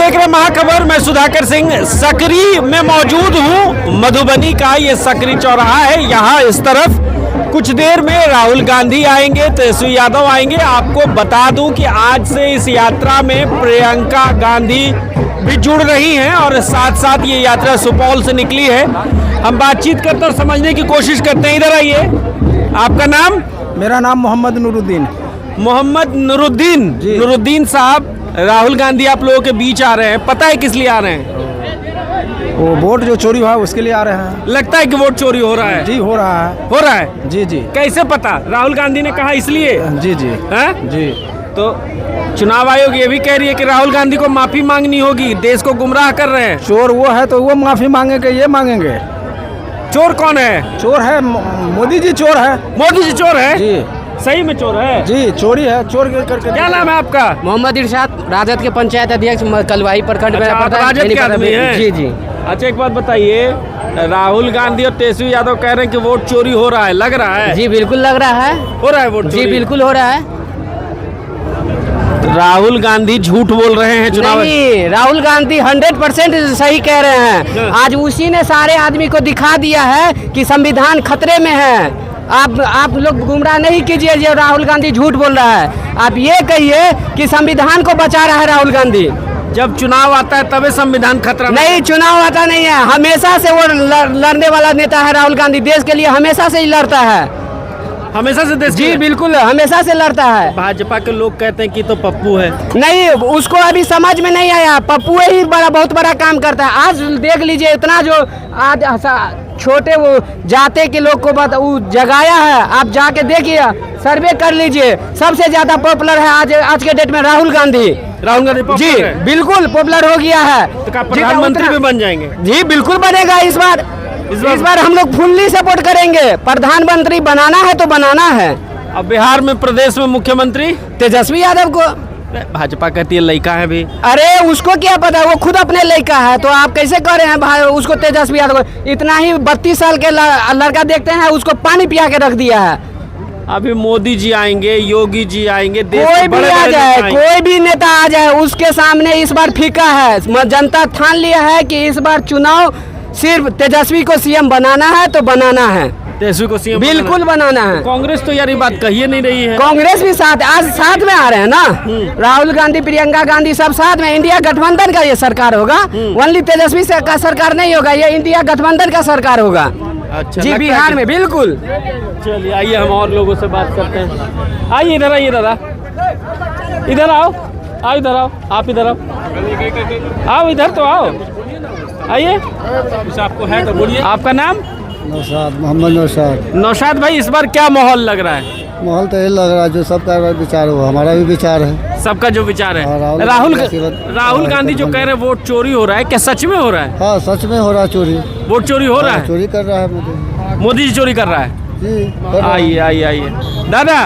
देख रहे महाखबर, मैं सुधाकर सिंह सकरी में मौजूद हूँ। मधुबनी का ये सकरी चौराहा है। यहाँ इस तरफ कुछ देर में राहुल गांधी आएंगे, तेजस्वी यादव आएंगे। आपको बता दूं कि आज से इस यात्रा में प्रियंका गांधी भी जुड़ रही हैं और साथ साथ ये यात्रा सुपौल से निकली है। हम बातचीत करते और समझने की कोशिश करते हैं। इधर आइए, आपका नाम? मेरा नाम मोहम्मद नूरुद्दीन। मोहम्मद नूरुद्दीन। नूरुद्दीन साहब, राहुल गांधी आप लोगों के बीच आ रहे हैं, पता है किस लिए आ रहे हैं? वो वोट जो चोरी हुआ है उसके लिए आ रहे हैं। लगता है कि वोट चोरी हो रहा है? जी हो रहा है। हो रहा है? जी जी। कैसे पता? राहुल गांधी ने कहा इसलिए? जी जी है जी। तो चुनाव आयोग ये भी कह रही है कि राहुल गांधी को माफी मांगनी होगी, देश को गुमराह कर रहे हैं। चोर वो है तो वो माफी मांगेंगे, ये मांगेंगे। चोर कौन है? चोर है मोदी जी, चोर है। मोदी जी चोर है? जी सही में चोर है? जी, चोरी है। चोर करके। क्या नाम है आपका? मोहम्मद इरशाद, राजद के पंचायत अध्यक्ष, कलवाई प्रखंड में। अच्छा, आप राजद के आदमी हैं? जी जी। अच्छा, एक बात बताइए, राहुल गांधी और तेजस्वी यादव कह रहे हैं कि वोट चोरी हो रहा है, लग रहा है? जी बिल्कुल लग रहा है। हो रहा है वोट चोरी? जी बिल्कुल हो रहा है। राहुल गांधी झूठ बोल रहे हैं चुनाव? नहीं, राहुल गांधी 100% सही कह रहे हैं। आज उसी ने सारे आदमी को दिखा दिया है कि संविधान खतरे में है। आप लोग गुमराह नहीं कीजिए, जो राहुल गांधी झूठ बोल रहा है। आप ये कहिए कि संविधान को बचा रहा है राहुल गांधी। जब चुनाव आता है तभी संविधान खतरा में? नहीं, चुनाव आता नहीं है। हमेशा से वो लड़ने वाला नेता है राहुल गांधी। देश के लिए हमेशा से ही लड़ता है। हमेशा से देश? जी बिल्कुल, हमेशा से लड़ता है। भाजपा के लोग कहते हैं कि तो पप्पू है। नहीं, उसको अभी समझ में नहीं आया। पप्पू ही बहुत बड़ा काम करता है। आज देख लीजिए, इतना जो आज छोटे वो जाते के लोग को जगाया है। आप जाके देखिए, सर्वे कर लीजिए, सबसे ज्यादा पॉपुलर है आज के डेट में राहुल गांधी। राहुल गांधी जी बिल्कुल पॉपुलर हो गया है। तो क्या प्रधानमंत्री भी बन जाएंगे? जी बिल्कुल बनेगा। इस बार हम लोग फुल्ली सपोर्ट करेंगे। प्रधानमंत्री बनाना है तो बनाना है। अब बिहार में प्रदेश में मुख्यमंत्री तेजस्वी यादव को। भाजपा कहती है लड़का है भी। अरे उसको क्या पता, वो खुद अपने लड़का है। तो आप कैसे कह रहे हैं भाई उसको तेजस्वी यादव को? इतना ही 32 साल के लड़का देखते हैं, उसको पानी पिया के रख दिया है। अभी मोदी जी आएंगे, योगी जी आएंगे, कोई भी आ जाए, कोई भी नेता आ जाए, उसके सामने इस बार फीका है। जनता ठान लिया है कि इस बार चुनाव सिर्फ तेजस्वी को सीएम बनाना है तो बनाना है। तेजस्वी को सीएम बिल्कुल बनाना है। कांग्रेस तो यार ये बात कही नहीं रही है। कांग्रेस भी आज साथ में आ रहे हैं ना। राहुल गांधी, प्रियंका गांधी सब साथ में। इंडिया गठबंधन का ये सरकार होगा। ओनली तेजस्वी का सरकार नहीं होगा, ये इंडिया गठबंधन का सरकार होगा। अच्छा जी बिहार में बिल्कुल। चलिए आइए हम और लोगों से बात करते हैं। आइए इधर, आइए दादा, इधर आओ, आओ इधर आओ, आप इधर आओ, आओ इधर तो आओ, आइए। आपको है तो बोलिए। आपका नाम? नौशाद, मोहम्मद नौशाद। नौशाद भाई, इस बार क्या माहौल लग रहा है? माहौल तो ये लग रहा है जो सबका विचार हो, हमारा भी विचार है। सबका जो विचार है। राहुल राहुल गांधी जो कह रहे हैं वोट चोरी हो रहा है, क्या सच में हो रहा है? हाँ सच में हो रहा है चोरी। वोट चोरी हो रहा है? चोरी कर रहा है मोदी जी चोरी कर रहा है जी। आइए आइए आइए दादा,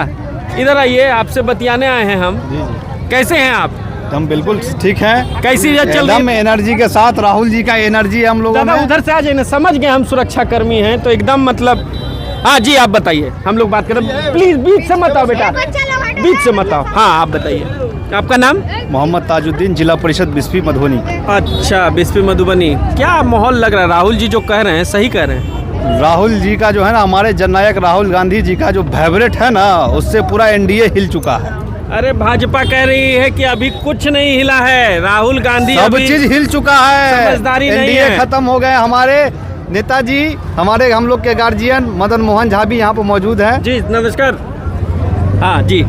इधर आइए, आपसे बतियाने आए हैं हम। कैसे हैं आप? हम बिल्कुल ठीक हैं। कैसी चल रही है? एनर्जी के साथ, राहुल जी का एनर्जी हम लोगों दादा में। उधर से आ जाइए ना, समझ गए हम सुरक्षा कर्मी हैं तो एकदम मतलब। हाँ जी, आप बताइए, हम लोग बात करें। प्लीज बीच से मत आओ बेटा, बीच से मत आओ। हाँ आप बताइए, आपका नाम? मोहम्मद ताजुद्दीन, जिला परिषद बिस्फी मधुबनी। अच्छा, बिस्फी मधुबनी। क्या माहौल लग रहा है? राहुल जी जो कह रहे हैं सही कह रहे हैं? राहुल जी का जो है ना, हमारे जननायक राहुल गांधी जी का जो फेवरेट है ना, उससे पूरा एनडीए हिल चुका है। अरे भाजपा कह रही है कि अभी कुछ नहीं हिला है, राहुल गांधी सब चीज हिल चुका है। समझदारी नहीं है। एनडीए खत्म हो गए। हमारे नेताजी, हमारे हम लोग के गार्जियन मदन मोहन झा भी यहाँ पे मौजूद हैं। जी नमस्कार। हाँ जी,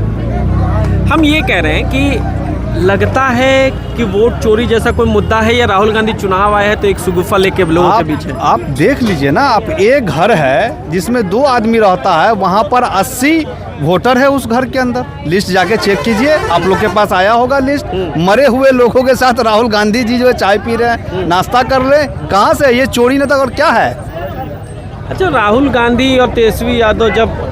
हम ये कह रहे हैं कि लगता है कि वोट चोरी जैसा कोई मुद्दा है, या राहुल गांधी चुनाव आए हैं तो एक सुगुफा लेके लोगों के बीच है? आप देख लीजिए ना, आप एक घर है जिसमें 2 आदमी रहता है, वहाँ पर 80 वोटर है उस घर के अंदर। लिस्ट जाके चेक कीजिए, आप लोग के पास आया होगा लिस्ट। मरे हुए लोगों के साथ राहुल गांधी जी जो है चाय पी रहे हैं, नाश्ता कर रहे हैं। कहाँ से ये चोरी नेता और क्या है? अच्छा, राहुल गांधी और तेजस्वी यादव जब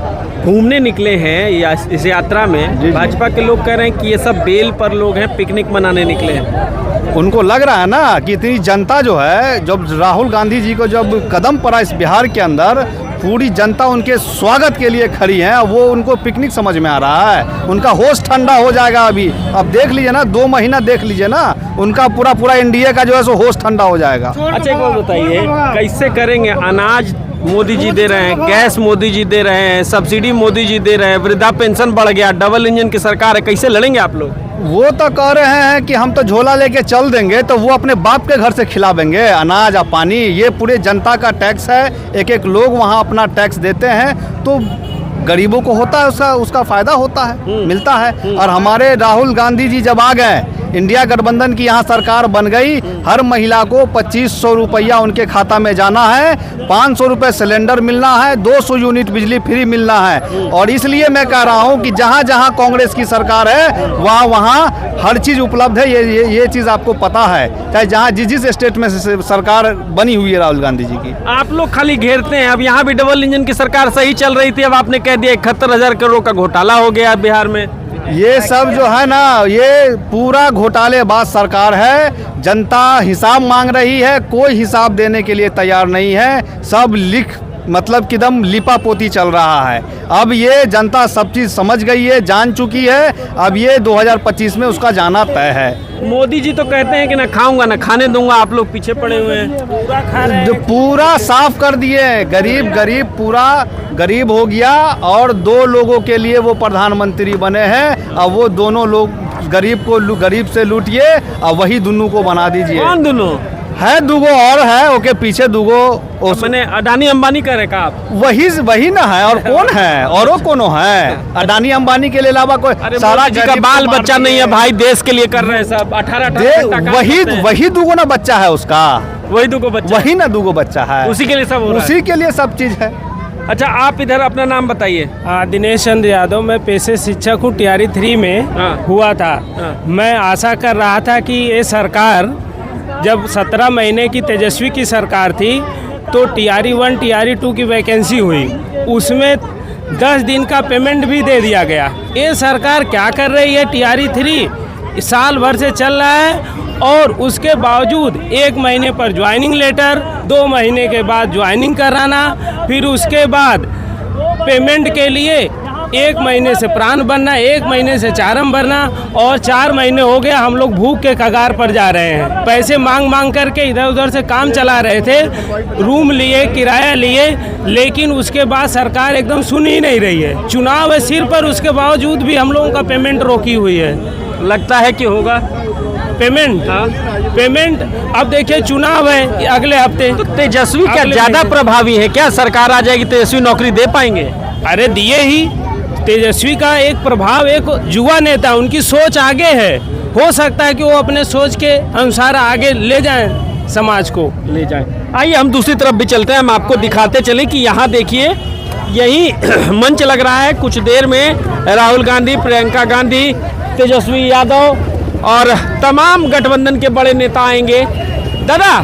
घूमने निकले हैं या इस यात्रा में, भाजपा के लोग कह रहे हैं कि ये सब बेल पर लोग हैं, पिकनिक मनाने निकले हैं। उनको लग रहा है ना कि इतनी जनता जो है, जब राहुल गांधी जी को जब कदम पड़ा इस बिहार के अंदर, पूरी जनता उनके स्वागत के लिए खड़ी है। वो उनको पिकनिक समझ में आ रहा है, उनका होश ठंडा हो जाएगा। अभी अब देख लीजिए ना, 2 महीना देख लीजिए ना, उनका पूरा एनडीए का जो है सो होश ठंडा हो जाएगा। अच्छा एक बात बताइए, कैसे करेंगे? अनाज मोदी जी दे रहे हैं, गैस मोदी जी दे रहे हैं, सब्सिडी मोदी जी दे रहे हैं, वृद्धा पेंशन बढ़ गया, डबल इंजन की सरकार है, कैसे लड़ेंगे आप लोग? वो तो कह रहे हैं कि हम तो झोला लेके चल देंगे, तो वो अपने बाप के घर से खिलावेंगे अनाज और पानी। ये पूरे जनता का टैक्स है, एक लोग वहाँ अपना टैक्स देते हैं, तो गरीबों को होता है उसका फ़ायदा होता है, मिलता है। और हमारे राहुल गांधी जी जब आ गए, इंडिया गठबंधन की यहाँ सरकार बन गई, हर महिला को 2500 रुपया उनके खाता में जाना है, 500 रुपये सिलेंडर मिलना है, 200 यूनिट बिजली फ्री मिलना है। और इसलिए मैं कह रहा हूँ कि जहाँ जहाँ कांग्रेस की सरकार है वहाँ वहाँ हर चीज़ उपलब्ध है। ये चीज़ आपको पता है, चाहे जहाँ जिस स्टेट में सरकार बनी हुई है राहुल गांधी जी की। आप लोग खाली घेरते हैं। अब यहाँ भी डबल इंजन की सरकार सही चल रही थी, अब आपने कह दिया 71,000 करोड़ का घोटाला हो गया बिहार में। ये सब जो है ना, ये पूरा घोटालेबाज सरकार है। जनता हिसाब मांग रही है, कोई हिसाब देने के लिए तैयार नहीं है। सब मतलब कि एकदम लिपापोती चल रहा है। अब ये जनता सब चीज़ समझ गई है, जान चुकी है। अब ये 2025 में उसका जाना तय है। मोदी जी तो कहते हैं कि ना खाऊंगा ना खाने दूंगा, आप लोग पीछे पड़े हुए हैं। पूरा खा रहे हैं। पूरा साफ कर दिए, गरीब पूरा गरीब हो गया। और 2 लोगों के लिए वो प्रधानमंत्री बने हैं। अब वो दोनों लोग गरीब से लूटिए और वही दोनों को बना दीजिए। कौन दोनों है? 2 और है, ओके पीछे 2 मैंने अडानी अंबानी कह रहे का आप? वही ना है, और कौन है? औरों कोनो है? अडानी अंबानी के अलावा कोई सारा जी का बाल बच्चा नहीं है भाई, देश के लिए कर रहे हैं सब। 18 वही 2 ना बच्चा है उसका, वही 2 बच्चा, वही ना 2 बच्चा है, उसी के लिए सब हो रहा है। उसी के लिए सब चीज है। अच्छा आप इधर अपना नाम बताइए। दिनेश चंद्र यादव, मैं पेशे शिक्षक हूँ। टियारी 3 में हुआ था। मैं आशा कर रहा था कि ये सरकार, जब 17 महीने की तेजस्वी की सरकार थी तो टियारी 1 टियारी 2 की वैकेंसी हुई, उसमें 10 दिन का पेमेंट भी दे दिया गया। ये सरकार क्या कर रही है? टियारी 3 साल भर से चल रहा है और उसके बावजूद 1 महीने पर ज्वाइनिंग लेटर, 2 महीने के बाद ज्वाइनिंग कराना, फिर उसके बाद पेमेंट के लिए 1 महीने से प्राण बनना, 1 महीने से चारम भरना, और 4 महीने हो गया हम लोग भूख के कगार पर जा रहे हैं। पैसे मांग करके इधर उधर से काम चला रहे थे, रूम लिए, किराया लिए, लेकिन उसके बाद सरकार एकदम सुन ही नहीं रही है। चुनाव है सिर पर, उसके बावजूद भी हम लोगों का पेमेंट रोकी हुई है। लगता है कि होगा पेमेंट अब देखिए चुनाव है अगले हफ्ते। तो तेजस्वी क्या ज्यादा प्रभावी है क्या? सरकार आ जाएगी, तेजस्वी नौकरी दे पाएंगे? अरे दिए ही। तेजस्वी का एक प्रभाव, एक युवा नेता, उनकी सोच आगे है। हो सकता है कि वो अपने सोच के अनुसार आगे ले जाएं, समाज को ले जाएं। आइए हम दूसरी तरफ भी चलते हैं, हम आपको दिखाते चले कि यहाँ देखिए यही मंच लग रहा है। कुछ देर में राहुल गांधी, प्रियंका गांधी, तेजस्वी यादव और तमाम गठबंधन के बड़े नेता आएंगे। दादा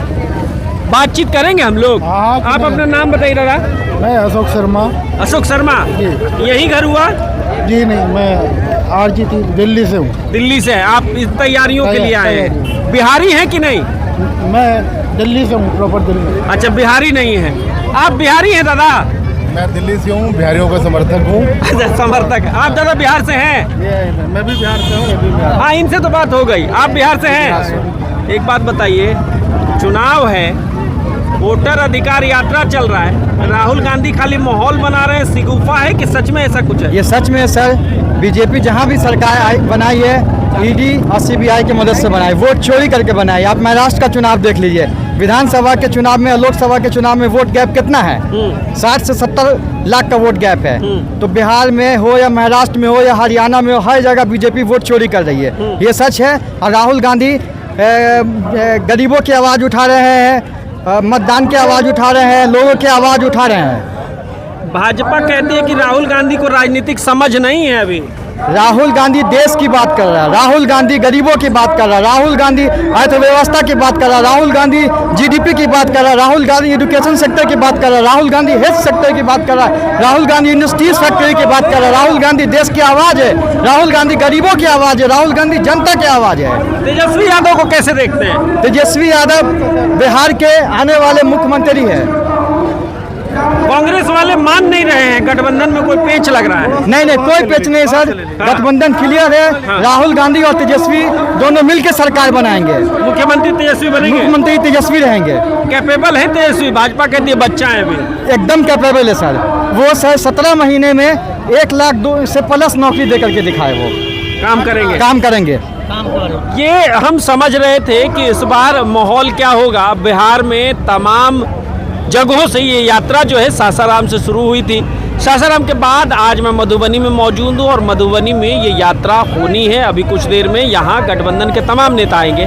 बातचीत करेंगे हम लोग। आप अपना नाम बताइए दादा। मैं अशोक शर्मा। अशोक शर्मा, यही घर हुआ? जी नहीं, मैं RGT दिल्ली से हूँ। दिल्ली से? आप इस तैयारियों के लिए आए हैं? बिहारी हैं कि नहीं? मैं दिल्ली से हूँ, प्रॉपर दिल्ली। अच्छा बिहारी नहीं है, आप बिहारी हैं दादा? मैं दिल्ली से हूँ, बिहारियों का समर्थक हूँ। अच्छा समर्थक। आप दादा बिहार से हैं? मैं भी बिहार से हूँ। हाँ इनसे तो बात हो गई, आप बिहार से हैं। एक बात बताइए, चुनाव है, वोटर अधिकार यात्रा चल रहा है, राहुल गांधी खाली माहौल बना रहे हैं, सिगुफा है कि सच में ऐसा कुछ है? ये सच में सर, बीजेपी जहाँ भी सरकार बनाई है ED और CBI की मदद से बनाई, वोट चोरी करके बनाई। आप महाराष्ट्र का चुनाव देख लीजिए, विधानसभा के चुनाव में, लोकसभा के चुनाव में वोट गैप कितना है? 60 से 70 लाख का वोट गैप है। तो बिहार में हो या महाराष्ट्र में हो या हरियाणा में हो, हर जगह बीजेपी वोट चोरी कर रही है, ये सच है। और राहुल गांधी गरीबों की आवाज़ उठा रहे हैं, मतदान की आवाज़ उठा रहे हैं, लोगों की आवाज़ उठा रहे हैं। भाजपा कहती है कि राहुल गांधी को राजनीतिक समझ नहीं है अभी। राहुल गांधी देश की बात कर रहा है, राहुल गांधी गरीबों की बात कर रहा है, राहुल गांधी अर्थव्यवस्था की बात कर रहा है, राहुल गांधी GDP की बात कर रहा है, राहुल गांधी एजुकेशन सेक्टर की बात कर रहा है, राहुल गांधी हेल्थ सेक्टर की बात कर रहा है, राहुल गांधी इंडस्ट्रीज फैक्ट्री की बात कर रहा है। राहुल गांधी देश की आवाज़ है, राहुल गांधी गरीबों की आवाज़ है, राहुल गांधी जनता की आवाज़ है। तेजस्वी यादव को कैसे देखते हैं? तेजस्वी यादव बिहार के आने वाले मुख्यमंत्री है। कांग्रेस वाले मान नहीं रहे हैं, गठबंधन में कोई पेच लग रहा है। नहीं कोई पेच नहीं सर, गठबंधन क्लियर है। राहुल गांधी और तेजस्वी दोनों मिलकर सरकार बनाएंगे। मुख्यमंत्री तेजस्वी बनेंगे, मुख्यमंत्री तेजस्वी रहेंगे। कैपेबल है तेजस्वी? भाजपा कहती है बच्चा है अभी। एकदम कैपेबल है सर। वो सर 17 महीने में 1 लाख 2 से प्लस नौकरी दे करके दिखाए। वो काम करेंगे। ये हम समझ रहे थे कि इस बार माहौल क्या होगा। बिहार में तमाम जगहों से ये यात्रा जो है सासाराम से शुरू हुई थी। सासाराम के बाद आज मैं मधुबनी में मौजूद हूँ और मधुबनी में ये यात्रा होनी है। अभी कुछ देर में यहाँ गठबंधन के तमाम नेता आएंगे।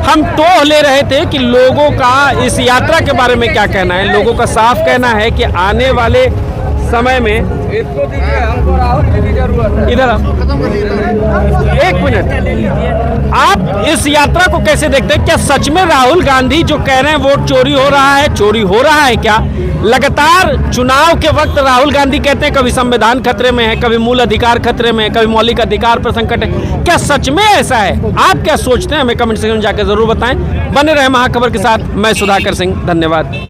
हम टोह ले रहे थे कि लोगों का इस यात्रा के बारे में क्या कहना है। लोगों का साफ कहना है कि आने वाले समय में इधर एक मिनट, आप इस यात्रा को कैसे देखते हैं? क्या सच में राहुल गांधी जो कह रहे हैं वोट चोरी हो रहा है, चोरी हो रहा है क्या? लगातार चुनाव के वक्त राहुल गांधी कहते हैं कभी संविधान खतरे में है, कभी मूल अधिकार खतरे में है, कभी मौलिक अधिकार पर संकट है। क्या सच में ऐसा है? आप क्या सोचते हैं? हमें कमेंट सेक्शन में जाकर जरूर बताएं। बने रहे महाखबर के साथ, मैं सुधाकर सिंह, धन्यवाद।